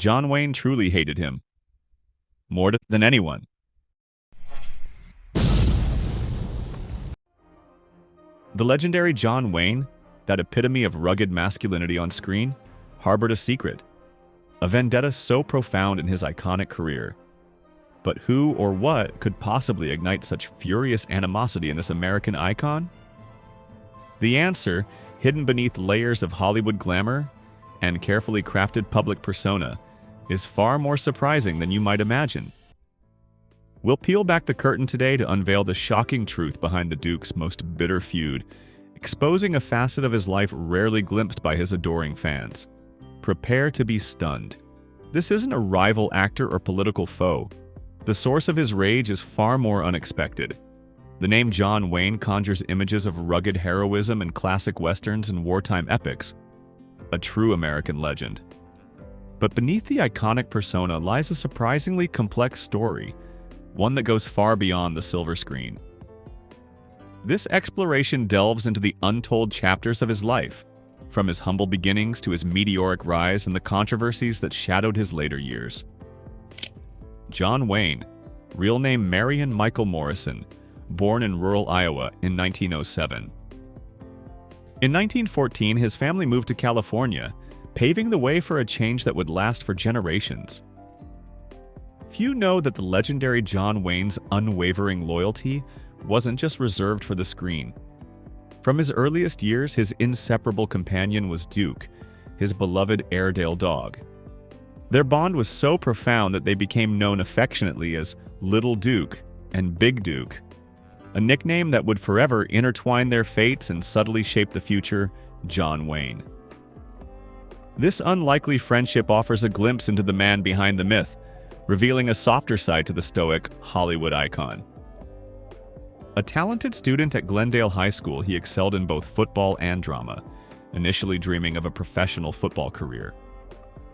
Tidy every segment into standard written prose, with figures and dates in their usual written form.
John Wayne truly hated him. More than anyone. The legendary John Wayne, that epitome of rugged masculinity on screen, harbored a secret. A vendetta so profound in his iconic career. But who or what could possibly ignite such furious animosity in this American icon? The answer, hidden beneath layers of Hollywood glamour and carefully crafted public persona, is far more surprising than you might imagine. We'll peel back the curtain today to unveil the shocking truth behind the Duke's most bitter feud, exposing a facet of his life rarely glimpsed by his adoring fans. Prepare to be stunned. This isn't a rival actor or political foe. The source of his rage is far more unexpected. The name John Wayne conjures images of rugged heroism in classic westerns and wartime epics, a true American legend. But beneath the iconic persona lies a surprisingly complex story, one that goes far beyond the silver screen. This exploration delves into the untold chapters of his life, from his humble beginnings to his meteoric rise and the controversies that shadowed his later years. John Wayne, real name Marion Michael Morrison, born in rural Iowa in 1907. In 1914, his family moved to California, paving the way for a change that would last for generations. Few know that the legendary John Wayne's unwavering loyalty wasn't just reserved for the screen. From his earliest years, his inseparable companion was Duke, his beloved Airedale dog. Their bond was so profound that they became known affectionately as Little Duke and Big Duke, a nickname that would forever intertwine their fates and subtly shape the future John Wayne. This unlikely friendship offers a glimpse into the man behind the myth, revealing a softer side to the stoic Hollywood icon. A talented student at Glendale High School, he excelled in both football and drama, initially dreaming of a professional football career.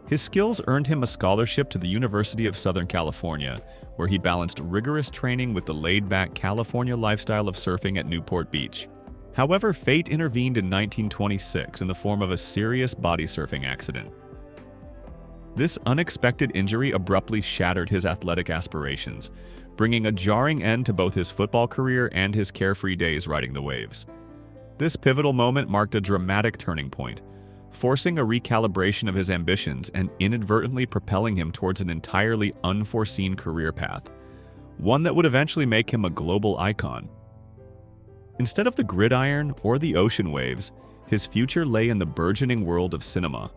His skills earned him a scholarship to the University of Southern California, where he balanced rigorous training with the laid-back California lifestyle of surfing at Newport Beach. However, fate intervened in 1926 in the form of a serious body surfing accident. This unexpected injury abruptly shattered his athletic aspirations, bringing a jarring end to both his football career and his carefree days riding the waves. This pivotal moment marked a dramatic turning point, forcing a recalibration of his ambitions and inadvertently propelling him towards an entirely unforeseen career path, one that would eventually make him a global icon. Instead of the gridiron or the ocean waves, his future lay in the burgeoning world of cinema.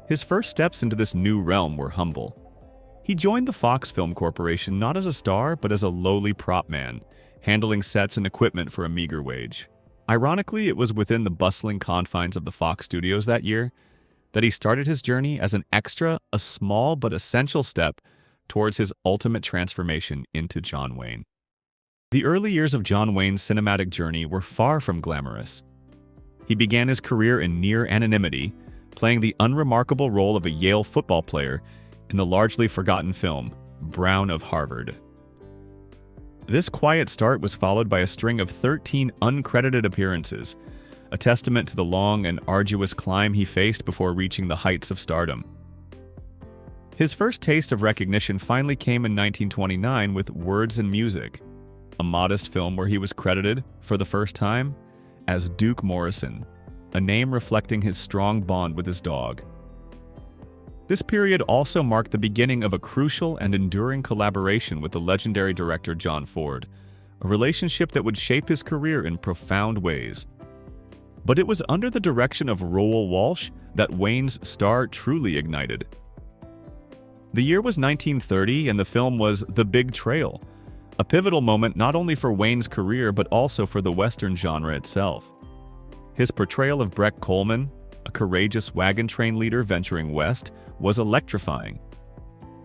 His first steps into this new realm were humble. He joined the Fox Film Corporation not as a star, but as a lowly prop man, handling sets and equipment for a meager wage. Ironically, it was within the bustling confines of the Fox studios that year that he started his journey as an extra, a small but essential step towards his ultimate transformation into John Wayne. The early years of John Wayne's cinematic journey were far from glamorous. He began his career in near anonymity, playing the unremarkable role of a Yale football player in the largely forgotten film, Brown of Harvard. This quiet start was followed by a string of 13 uncredited appearances, a testament to the long and arduous climb he faced before reaching the heights of stardom. His first taste of recognition finally came in 1929 with Words and Music, a modest film where he was credited, for the first time, as Duke Morrison, a name reflecting his strong bond with his dog. This period also marked the beginning of a crucial and enduring collaboration with the legendary director John Ford, a relationship that would shape his career in profound ways. But it was under the direction of Roald Walsh that Wayne's star truly ignited. The year was 1930 and the film was The Big Trail, a pivotal moment not only for Wayne's career but also for the Western genre itself. His portrayal of Breck Coleman, a courageous wagon train leader venturing west, was electrifying.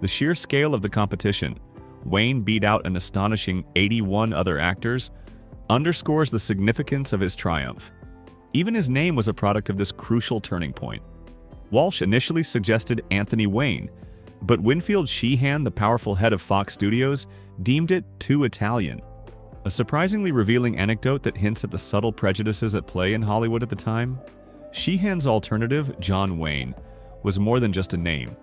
The sheer scale of the competition, Wayne beat out an astonishing 81 other actors, underscores the significance of his triumph. Even his name was a product of this crucial turning point. Walsh initially suggested Anthony Wayne, but Winfield Sheehan, the powerful head of Fox Studios, deemed it too Italian. A surprisingly revealing anecdote that hints at the subtle prejudices at play in Hollywood at the time. Sheehan's alternative, John Wayne, was more than just a name.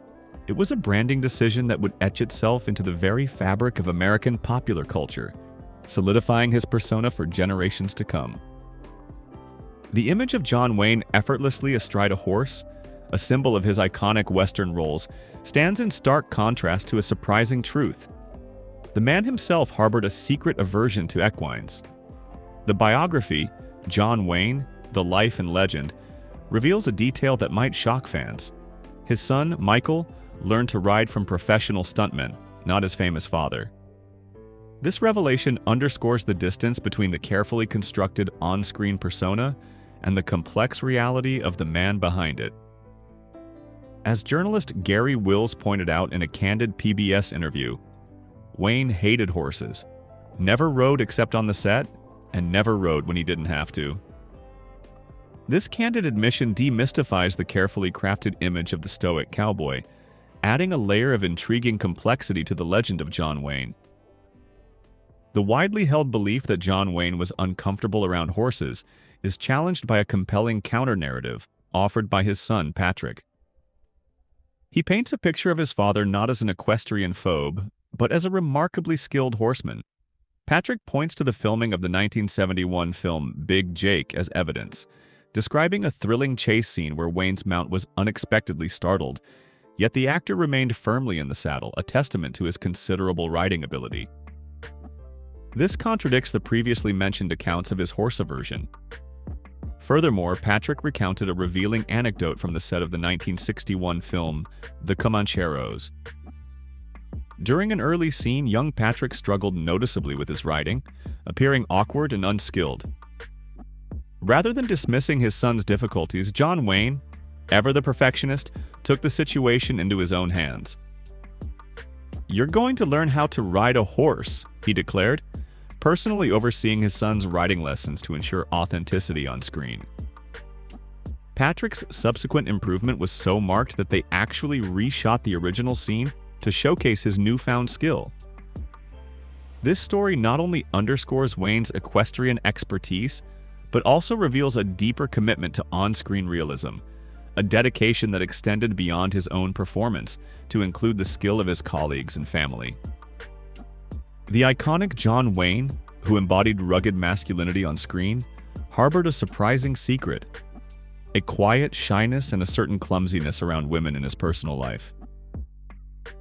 It was a branding decision that would etch itself into the very fabric of American popular culture, solidifying his persona for generations to come. The image of John Wayne effortlessly astride a horse, a symbol of his iconic Western roles, stands in stark contrast to a surprising truth. The man himself harbored a secret aversion to equines. The biography, John Wayne, The Life and Legend, reveals a detail that might shock fans. His son, Michael, learned to ride from professional stuntmen, not his famous father. This revelation underscores the distance between the carefully constructed on-screen persona and the complex reality of the man behind it. As journalist Gary Wills pointed out in a candid PBS interview, Wayne hated horses, never rode except on the set, and never rode when he didn't have to. This candid admission demystifies the carefully crafted image of the stoic cowboy, adding a layer of intriguing complexity to the legend of John Wayne. The widely held belief that John Wayne was uncomfortable around horses is challenged by a compelling counter-narrative offered by his son, Patrick. He paints a picture of his father not as an equestrian phobe, but as a remarkably skilled horseman. Patrick points to the filming of the 1971 film Big Jake as evidence, describing a thrilling chase scene where Wayne's mount was unexpectedly startled, yet the actor remained firmly in the saddle, a testament to his considerable riding ability. This contradicts the previously mentioned accounts of his horse aversion. Furthermore, Patrick recounted a revealing anecdote from the set of the 1961 film The Comancheros. During an early scene, young Patrick struggled noticeably with his riding, appearing awkward and unskilled. Rather than dismissing his son's difficulties, John Wayne, ever the perfectionist, took the situation into his own hands. "You're going to learn how to ride a horse," he declared, personally overseeing his son's riding lessons to ensure authenticity on screen. Patrick's subsequent improvement was so marked that they actually reshot the original scene to showcase his newfound skill. This story not only underscores Wayne's equestrian expertise, but also reveals a deeper commitment to on-screen realism, a dedication that extended beyond his own performance to include the skill of his colleagues and family. The iconic John Wayne, who embodied rugged masculinity on screen, harbored a surprising secret: a quiet shyness and a certain clumsiness around women in his personal life.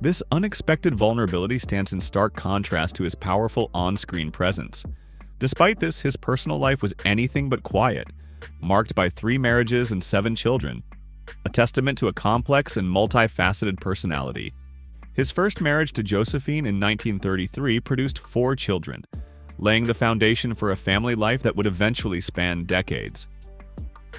This unexpected vulnerability stands in stark contrast to his powerful on-screen presence. Despite this, his personal life was anything but quiet, marked by 3 marriages and 7 children, a testament to a complex and multifaceted personality. His first marriage to Josephine in 1933 produced 4 children, laying the foundation for a family life that would eventually span decades.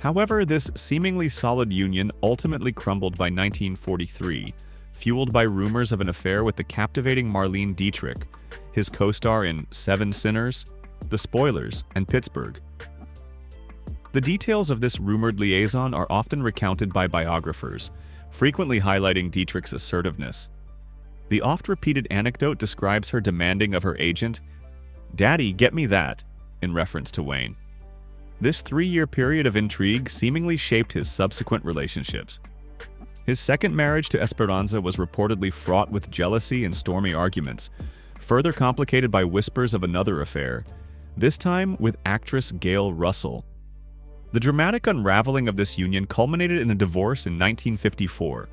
However, this seemingly solid union ultimately crumbled by 1943, fueled by rumors of an affair with the captivating Marlene Dietrich, his co-star in 7 Sinners, The Spoilers, and Pittsburgh. The details of this rumored liaison are often recounted by biographers, frequently highlighting Dietrich's assertiveness. The oft-repeated anecdote describes her demanding of her agent, "Daddy, get me that," in reference to Wayne. This 3-year period of intrigue seemingly shaped his subsequent relationships. His second marriage to Esperanza was reportedly fraught with jealousy and stormy arguments, further complicated by whispers of another affair, this time with actress Gail Russell. The dramatic unraveling of this union culminated in a divorce in 1954.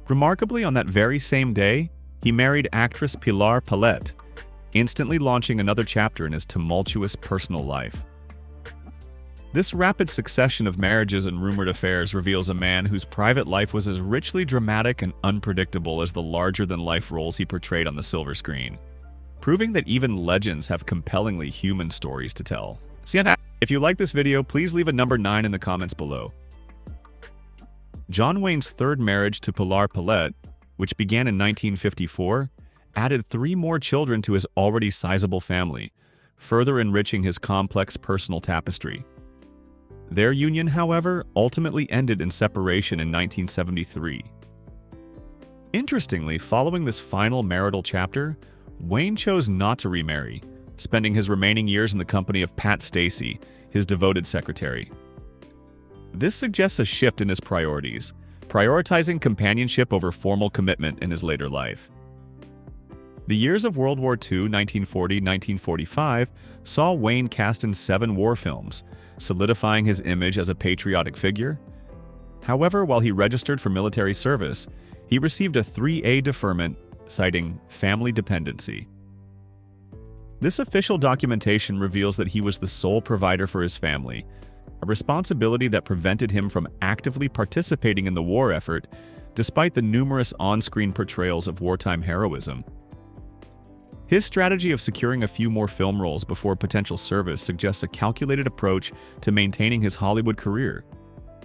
Remarkably, on that very same day, he married actress Pilar Palette, instantly launching another chapter in his tumultuous personal life. This rapid succession of marriages and rumored affairs reveals a man whose private life was as richly dramatic and unpredictable as the larger-than-life roles he portrayed on the silver screen, proving that even legends have compellingly human stories to tell. If you like this video, please leave a number 9 in the comments below. John Wayne's third marriage to Pilar Palette, which began in 1954, added 3 more children to his already sizable family, further enriching his complex personal tapestry. Their union, however, ultimately ended in separation in 1973. Interestingly, following this final marital chapter, Wayne chose not to remarry, spending his remaining years in the company of Pat Stacey, his devoted secretary. This suggests a shift in his priorities, prioritizing companionship over formal commitment in his later life. The years of World War II, 1940-1945, saw Wayne cast in 7 war films, solidifying his image as a patriotic figure. However, while he registered for military service, he received a 3A deferment, citing family dependency. This official documentation reveals that he was the sole provider for his family, a responsibility that prevented him from actively participating in the war effort, despite the numerous on-screen portrayals of wartime heroism. His strategy of securing a few more film roles before potential service suggests a calculated approach to maintaining his Hollywood career,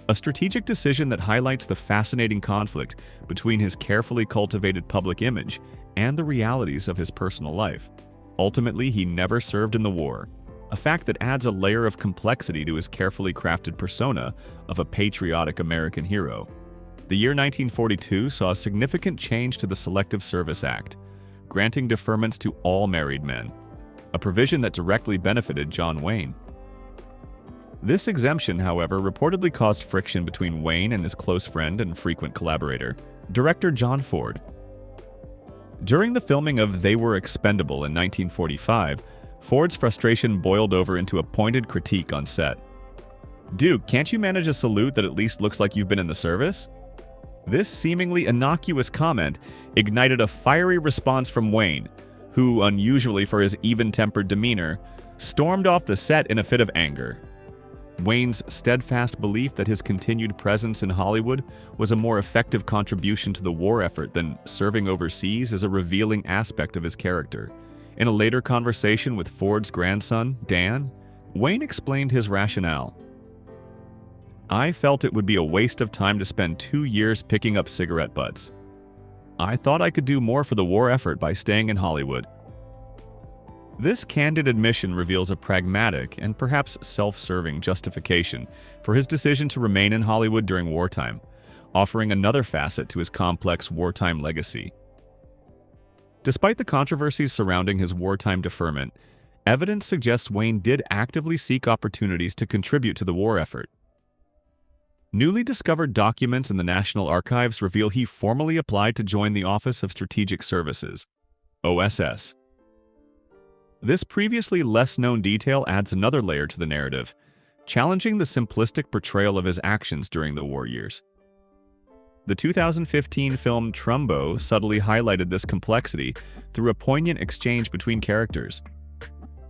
a strategic decision that highlights the fascinating conflict between his carefully cultivated public image and the realities of his personal life. Ultimately, he never served in the war, a fact that adds a layer of complexity to his carefully crafted persona of a patriotic American hero. The year 1942 saw a significant change to the Selective Service Act, granting deferments to all married men, a provision that directly benefited John Wayne. This exemption, however, reportedly caused friction between Wayne and his close friend and frequent collaborator, director John Ford. During the filming of They Were Expendable in 1945, Ford's frustration boiled over into a pointed critique on set. "Duke, can't you manage a salute that at least looks like you've been in the service?" This seemingly innocuous comment ignited a fiery response from Wayne, who, unusually for his even-tempered demeanor, stormed off the set in a fit of anger. Wayne's steadfast belief that his continued presence in Hollywood was a more effective contribution to the war effort than serving overseas is a revealing aspect of his character. In a later conversation with Ford's grandson, Dan, Wayne explained his rationale. "I felt it would be a waste of time to spend 2 years picking up cigarette butts. I thought I could do more for the war effort by staying in Hollywood." This candid admission reveals a pragmatic and perhaps self-serving justification for his decision to remain in Hollywood during wartime, offering another facet to his complex wartime legacy. Despite the controversies surrounding his wartime deferment, evidence suggests Wayne did actively seek opportunities to contribute to the war effort. Newly discovered documents in the National Archives reveal he formally applied to join the Office of Strategic Services, OSS. This previously less-known detail adds another layer to the narrative, challenging the simplistic portrayal of his actions during the war years. The 2015 film Trumbo subtly highlighted this complexity through a poignant exchange between characters.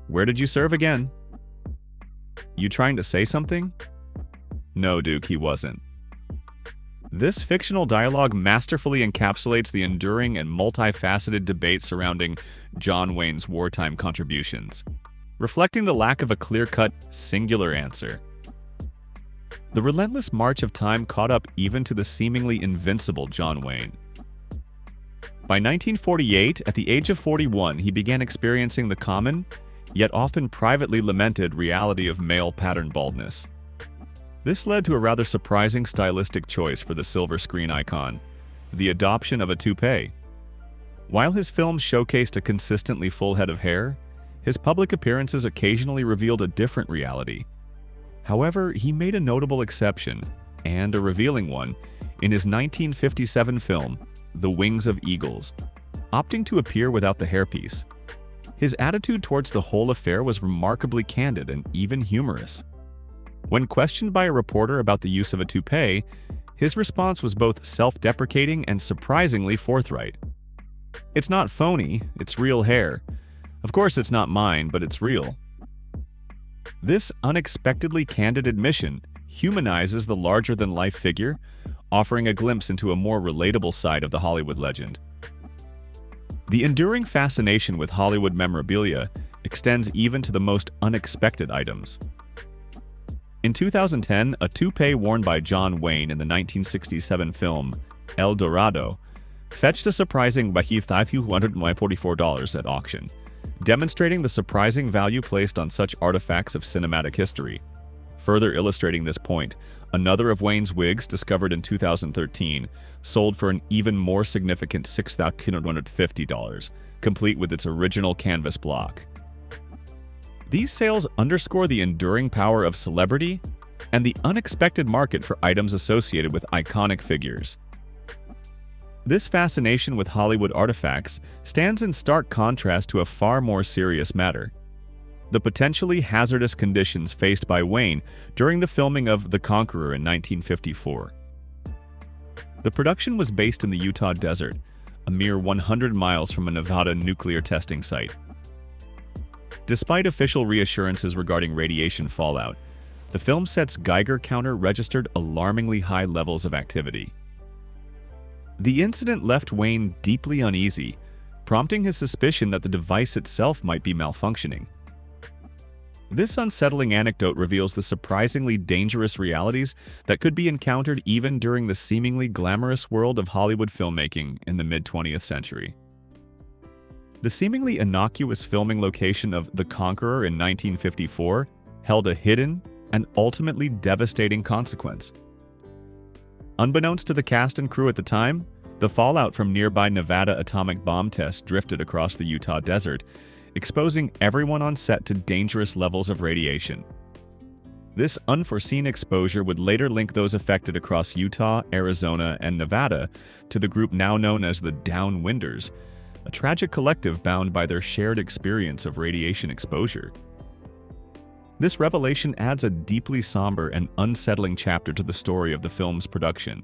"Where did you serve again? You trying to say something?" "No, Duke, he wasn't." This fictional dialogue masterfully encapsulates the enduring and multifaceted debate surrounding John Wayne's wartime contributions, reflecting the lack of a clear-cut, singular answer. The relentless march of time caught up even to the seemingly invincible John Wayne. By 1948, at the age of 41, he began experiencing the common, yet often privately lamented reality of male pattern baldness. This led to a rather surprising stylistic choice for the silver screen icon, the adoption of a toupee. While his films showcased a consistently full head of hair, his public appearances occasionally revealed a different reality. However, he made a notable exception, and a revealing one, in his 1957 film, The Wings of Eagles, opting to appear without the hairpiece. His attitude towards the whole affair was remarkably candid and even humorous. When questioned by a reporter about the use of a toupee, his response was both self-deprecating and surprisingly forthright. "It's not phony, it's real hair. Of course it's not mine, but it's real." This unexpectedly candid admission humanizes the larger-than-life figure, offering a glimpse into a more relatable side of the Hollywood legend. The enduring fascination with Hollywood memorabilia extends even to the most unexpected items. In 2010, a toupee worn by John Wayne in the 1967 film El Dorado fetched a surprising $544 at auction, demonstrating the surprising value placed on such artifacts of cinematic history. Further illustrating this point, another of Wayne's wigs, discovered in 2013, sold for an even more significant $6,250, complete with its original canvas block. These sales underscore the enduring power of celebrity and the unexpected market for items associated with iconic figures. This fascination with Hollywood artifacts stands in stark contrast to a far more serious matter: the potentially hazardous conditions faced by Wayne during the filming of The Conqueror in 1954. The production was based in the Utah desert, a mere 100 miles from a Nevada nuclear testing site. Despite official reassurances regarding radiation fallout, the film set's Geiger counter registered alarmingly high levels of activity. The incident left Wayne deeply uneasy, prompting his suspicion that the device itself might be malfunctioning. This unsettling anecdote reveals the surprisingly dangerous realities that could be encountered even during the seemingly glamorous world of Hollywood filmmaking in the mid-20th century. The seemingly innocuous filming location of The Conqueror in 1954 held a hidden and ultimately devastating consequence. Unbeknownst to the cast and crew at the time, the fallout from nearby Nevada atomic bomb tests drifted across the Utah desert, exposing everyone on set to dangerous levels of radiation. This unforeseen exposure would later link those affected across Utah, Arizona, and Nevada to the group now known as the Downwinders, a tragic collective bound by their shared experience of radiation exposure. This revelation adds a deeply somber and unsettling chapter to the story of the film's production.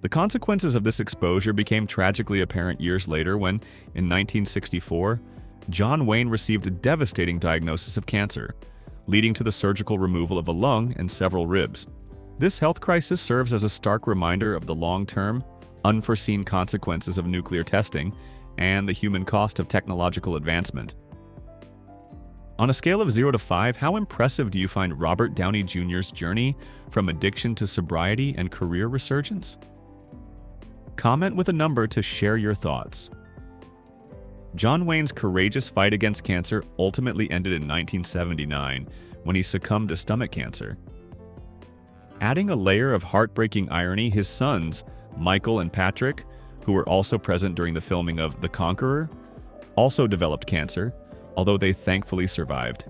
The consequences of this exposure became tragically apparent years later when, in 1964, John Wayne received a devastating diagnosis of cancer, leading to the surgical removal of a lung and several ribs. This health crisis serves as a stark reminder of the long-term, unforeseen consequences of nuclear testing and the human cost of technological advancement. On a scale of 0 to 5, how impressive do you find Robert Downey Jr.'s journey from addiction to sobriety and career resurgence? Comment with a number to share your thoughts. John Wayne's courageous fight against cancer ultimately ended in 1979 when he succumbed to stomach cancer. Adding a layer of heartbreaking irony, his sons, Michael and Patrick, who were also present during the filming of The Conqueror, also developed cancer, although they thankfully survived.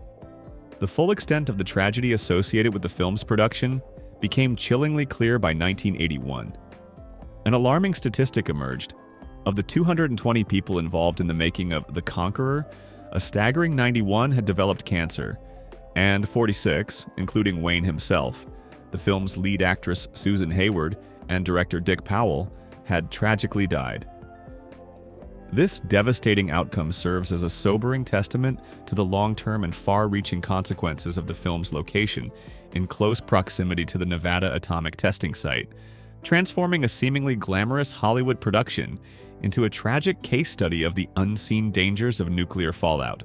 The full extent of the tragedy associated with the film's production became chillingly clear by 1981. An alarming statistic emerged. Of the 220 people involved in the making of The Conqueror, a staggering 91 had developed cancer, and 46, including Wayne himself, the film's lead actress Susan Hayward, and director Dick Powell, had tragically died. This devastating outcome serves as a sobering testament to the long-term and far-reaching consequences of the film's location in close proximity to the Nevada atomic testing site, transforming a seemingly glamorous Hollywood production into a tragic case study of the unseen dangers of nuclear fallout.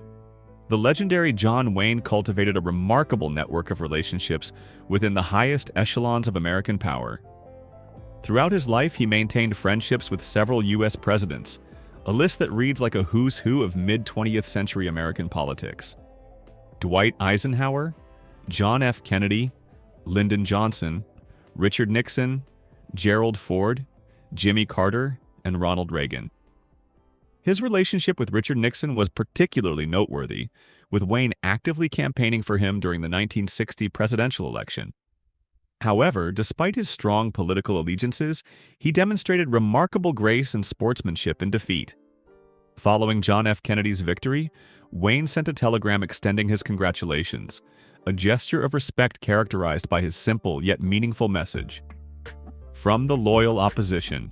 The legendary John Wayne cultivated a remarkable network of relationships within the highest echelons of American power. Throughout his life, he maintained friendships with several U.S. presidents, a list that reads like a who's who of mid-20th century American politics. Dwight Eisenhower, John F. Kennedy, Lyndon Johnson, Richard Nixon, Gerald Ford, Jimmy Carter, and Ronald Reagan. His relationship with Richard Nixon was particularly noteworthy, with Wayne actively campaigning for him during the 1960 presidential election. However, despite his strong political allegiances, he demonstrated remarkable grace and sportsmanship in defeat. Following John F. Kennedy's victory, Wayne sent a telegram extending his congratulations, a gesture of respect characterized by his simple yet meaningful message. From the loyal opposition.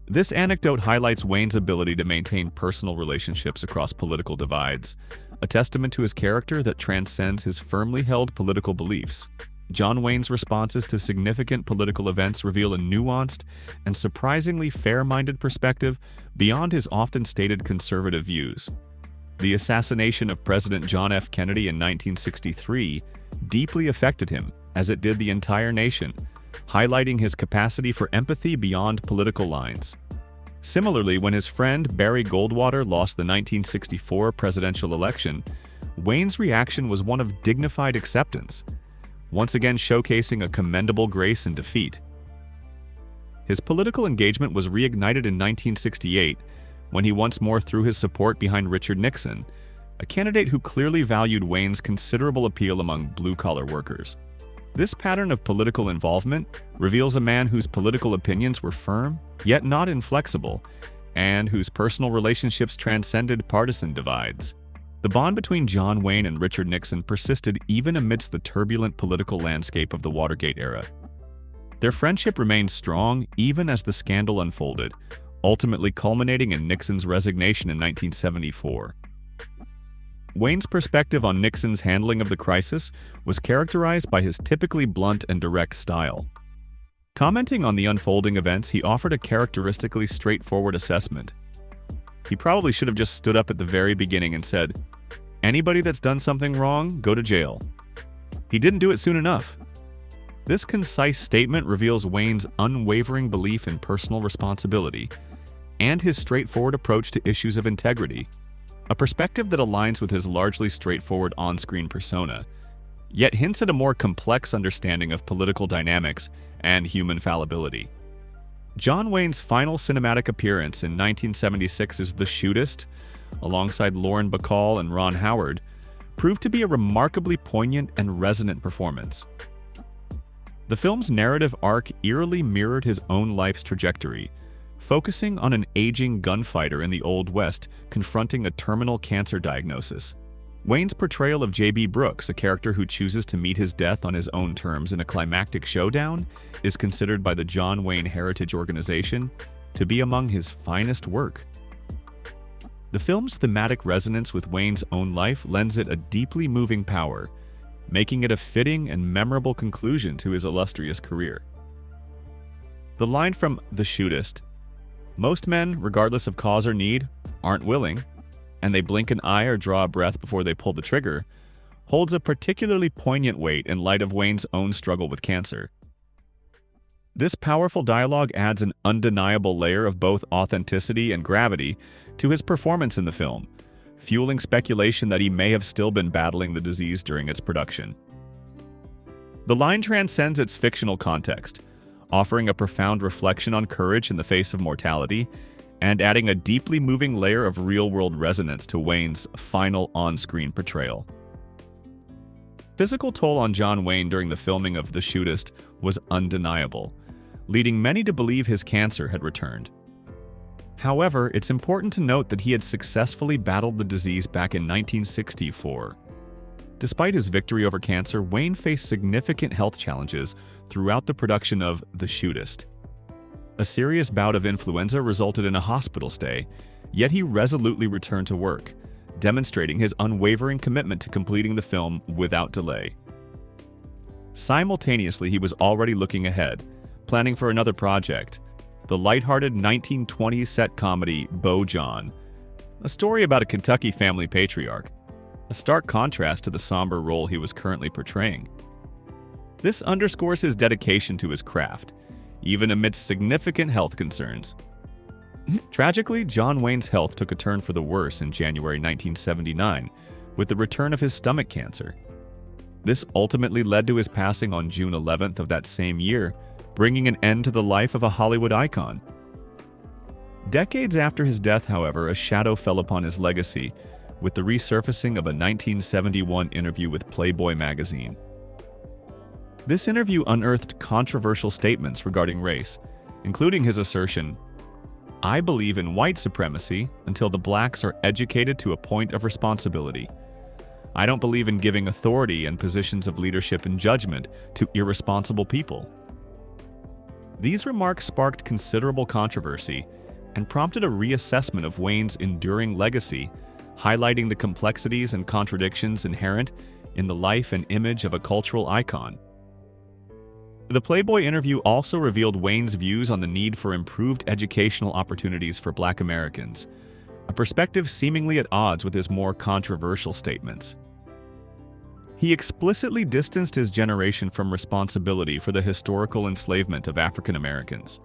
This anecdote highlights Wayne's ability to maintain personal relationships across political divides, a testament to his character that transcends his firmly held political beliefs. John Wayne's responses to significant political events reveal a nuanced and surprisingly fair-minded perspective beyond his often stated conservative views. The assassination of President John F. Kennedy in 1963 deeply affected him, as it did the entire nation, highlighting his capacity for empathy beyond political lines. Similarly, when his friend Barry Goldwater lost the 1964 presidential election, Wayne's reaction was one of dignified acceptance, once again showcasing a commendable grace in defeat. His political engagement was reignited in 1968 when he once more threw his support behind Richard Nixon, a candidate who clearly valued Wayne's considerable appeal among blue-collar workers. This pattern of political involvement reveals a man whose political opinions were firm, yet not inflexible, and whose personal relationships transcended partisan divides. The bond between John Wayne and Richard Nixon persisted even amidst the turbulent political landscape of the Watergate era. Their friendship remained strong even as the scandal unfolded, ultimately culminating in Nixon's resignation in 1974. Wayne's perspective on Nixon's handling of the crisis was characterized by his typically blunt and direct style. Commenting on the unfolding events, he offered a characteristically straightforward assessment. He probably should have just stood up at the very beginning and said, "Anybody that's done something wrong, go to jail." He didn't do it soon enough. This concise statement reveals Wayne's unwavering belief in personal responsibility and his straightforward approach to issues of integrity, a perspective that aligns with his largely straightforward on-screen persona, yet hints at a more complex understanding of political dynamics and human fallibility. John Wayne's final cinematic appearance in 1976's The Shootist, alongside Lauren Bacall and Ron Howard, proved to be a remarkably poignant and resonant performance. The film's narrative arc eerily mirrored his own life's trajectory, focusing on an aging gunfighter in the Old West confronting a terminal cancer diagnosis. Wayne's portrayal of J.B. Brooks, a character who chooses to meet his death on his own terms in a climactic showdown, is considered by the John Wayne Heritage Organization to be among his finest work. The film's thematic resonance with Wayne's own life lends it a deeply moving power, making it a fitting and memorable conclusion to his illustrious career. The line from The Shootist, "Most men, regardless of cause or need, aren't willing, and they blink an eye or draw a breath before they pull the trigger," holds a particularly poignant weight in light of Wayne's own struggle with cancer. This powerful dialogue adds an undeniable layer of both authenticity and gravity to his performance in the film, fueling speculation that he may have still been battling the disease during its production. The line transcends its fictional context, offering a profound reflection on courage in the face of mortality and adding a deeply moving layer of real-world resonance to Wayne's final on-screen portrayal. Physical toll on John Wayne during the filming of The Shootist was undeniable, leading many to believe his cancer had returned. However, it's important to note that he had successfully battled the disease back in 1964. Despite his victory over cancer, Wayne faced significant health challenges throughout the production of The Shootist. A serious bout of influenza resulted in a hospital stay, yet he resolutely returned to work, demonstrating his unwavering commitment to completing the film without delay. Simultaneously, he was already looking ahead, planning for another project, the lighthearted 1920s set comedy Beau John, a story about a Kentucky family patriarch, a stark contrast to the somber role he was currently portraying. This underscores his dedication to his craft, even amidst significant health concerns. Tragically, John Wayne's health took a turn for the worse in January 1979, with the return of his stomach cancer. This ultimately led to his passing on June 11th of that same year, bringing an end to the life of a Hollywood icon. Decades after his death, however, a shadow fell upon his legacy, with the resurfacing of a 1971 interview with Playboy magazine. This interview unearthed controversial statements regarding race, including his assertion, "I believe in white supremacy until the blacks are educated to a point of responsibility. I don't believe in giving authority and positions of leadership and judgment to irresponsible people." These remarks sparked considerable controversy and prompted a reassessment of Wayne's enduring legacy, highlighting the complexities and contradictions inherent in the life and image of a cultural icon. The Playboy interview also revealed Wayne's views on the need for improved educational opportunities for Black Americans, a perspective seemingly at odds with his more controversial statements. He explicitly distanced his generation from responsibility for the historical enslavement of African Americans.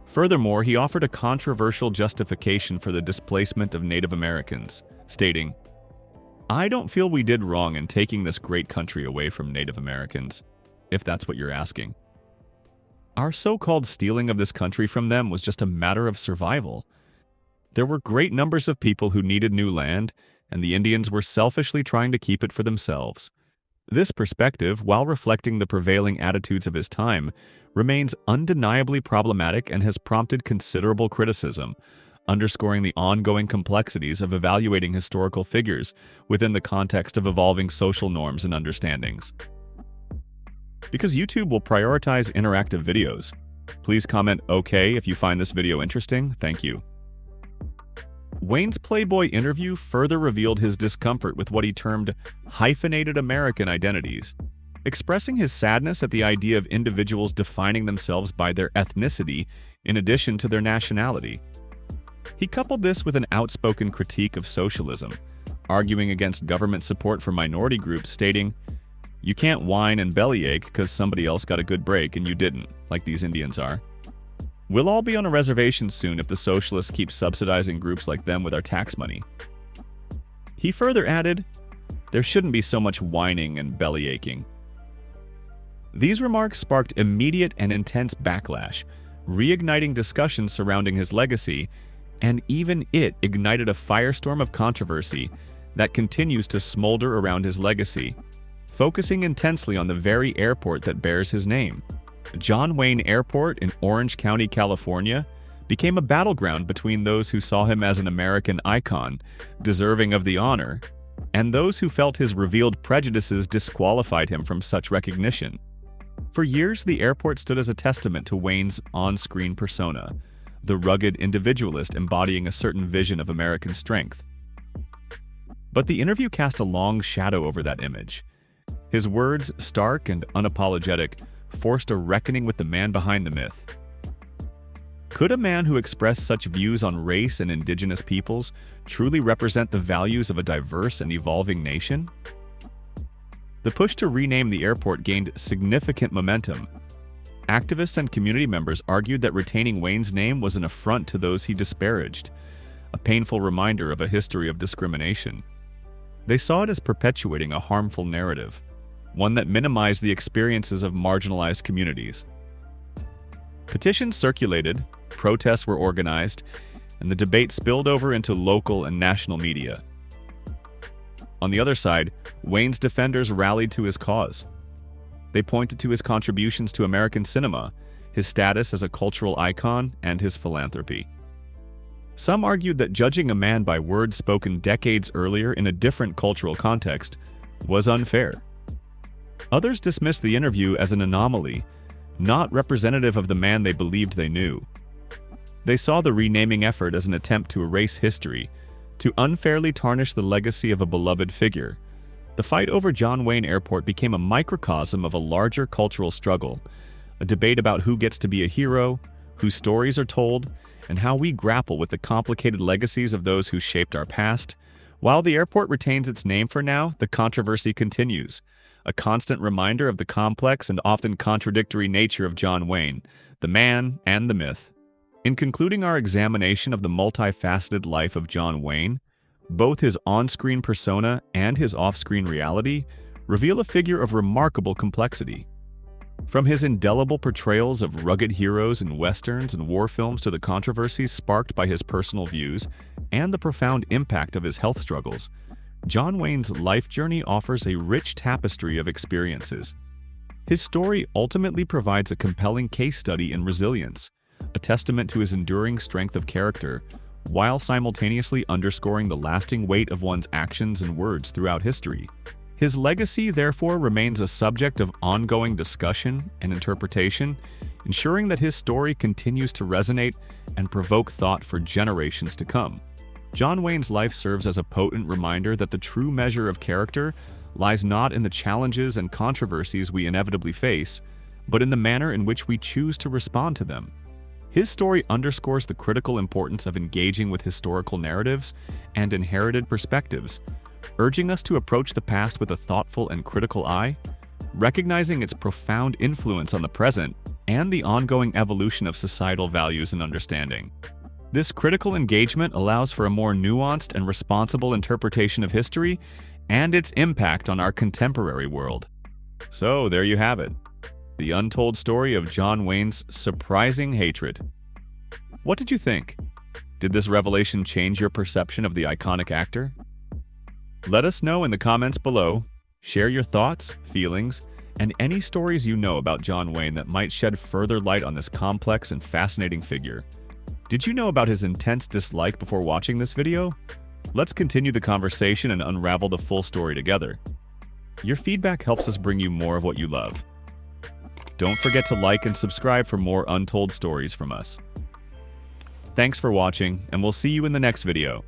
Furthermore, he offered a controversial justification for the displacement of Native Americans, stating, "I don't feel we did wrong in taking this great country away from Native Americans, if that's what you're asking. Our so-called stealing of this country from them was just a matter of survival. There were great numbers of people who needed new land, and the Indians were selfishly trying to keep it for themselves. This perspective, while reflecting the prevailing attitudes of his time, remains undeniably problematic and has prompted considerable criticism, underscoring the ongoing complexities of evaluating historical figures within the context of evolving social norms and understandings. Because YouTube will prioritize interactive videos, please comment OK if you find this video interesting. Thank you. Wayne's Playboy interview further revealed his discomfort with what he termed hyphenated American identities, expressing his sadness at the idea of individuals defining themselves by their ethnicity in addition to their nationality. He coupled this with an outspoken critique of socialism, arguing against government support for minority groups, stating, "You can't whine and bellyache because somebody else got a good break and you didn't, like these Indians are. We'll all be on a reservation soon if the socialists keep subsidizing groups like them with our tax money." He further added, "There shouldn't be so much whining and bellyaching." These remarks sparked immediate and intense backlash, reigniting discussions surrounding his legacy, and even it ignited a firestorm of controversy that continues to smolder around his legacy, focusing intensely on the very airport that bears his name. John Wayne Airport in Orange County, California, became a battleground between those who saw him as an American icon, deserving of the honor, and those who felt his revealed prejudices disqualified him from such recognition. For years, the airport stood as a testament to Wayne's on-screen persona, the rugged individualist embodying a certain vision of American strength. But the interview cast a long shadow over that image. His words, stark and unapologetic, forced a reckoning with the man behind the myth. Could a man who expressed such views on race and indigenous peoples truly represent the values of a diverse and evolving nation? The push to rename the airport gained significant momentum. Activists and community members argued that retaining Wayne's name was an affront to those he disparaged, a painful reminder of a history of discrimination. They saw it as perpetuating a harmful narrative, one that minimized the experiences of marginalized communities. Petitions circulated, protests were organized, and the debate spilled over into local and national media. On the other side, Wayne's defenders rallied to his cause. They pointed to his contributions to American cinema, his status as a cultural icon, and his philanthropy. Some argued that judging a man by words spoken decades earlier in a different cultural context was unfair. Others dismissed the interview as an anomaly, not representative of the man they believed they knew. They saw the renaming effort as an attempt to erase history, to unfairly tarnish the legacy of a beloved figure. The fight over John Wayne Airport became a microcosm of a larger cultural struggle, a debate about who gets to be a hero, whose stories are told, and how we grapple with the complicated legacies of those who shaped our past. While the airport retains its name for now, the controversy continues, a constant reminder of the complex and often contradictory nature of John Wayne, the man and the myth. In concluding our examination of the multifaceted life of John Wayne, both his on-screen persona and his off-screen reality reveal a figure of remarkable complexity. From his indelible portrayals of rugged heroes in westerns and war films to the controversies sparked by his personal views and the profound impact of his health struggles, John Wayne's life journey offers a rich tapestry of experiences. His story ultimately provides a compelling case study in resilience, a testament to his enduring strength of character, while simultaneously underscoring the lasting weight of one's actions and words throughout history. His legacy, therefore, remains a subject of ongoing discussion and interpretation, ensuring that his story continues to resonate and provoke thought for generations to come. John Wayne's life serves as a potent reminder that the true measure of character lies not in the challenges and controversies we inevitably face, but in the manner in which we choose to respond to them. His story underscores the critical importance of engaging with historical narratives and inherited perspectives, urging us to approach the past with a thoughtful and critical eye, recognizing its profound influence on the present and the ongoing evolution of societal values and understanding. This critical engagement allows for a more nuanced and responsible interpretation of history and its impact on our contemporary world. So there you have it, the untold story of John Wayne's surprising hatred. What did you think? Did this revelation change your perception of the iconic actor? Let us know in the comments below. Share your thoughts, feelings, and any stories you know about John Wayne that might shed further light on this complex and fascinating figure. Did you know about his intense dislike before watching this video? Let's continue the conversation and unravel the full story together. Your feedback helps us bring you more of what you love. Don't forget to like and subscribe for more untold stories from us. Thanks for watching, and we'll see you in the next video.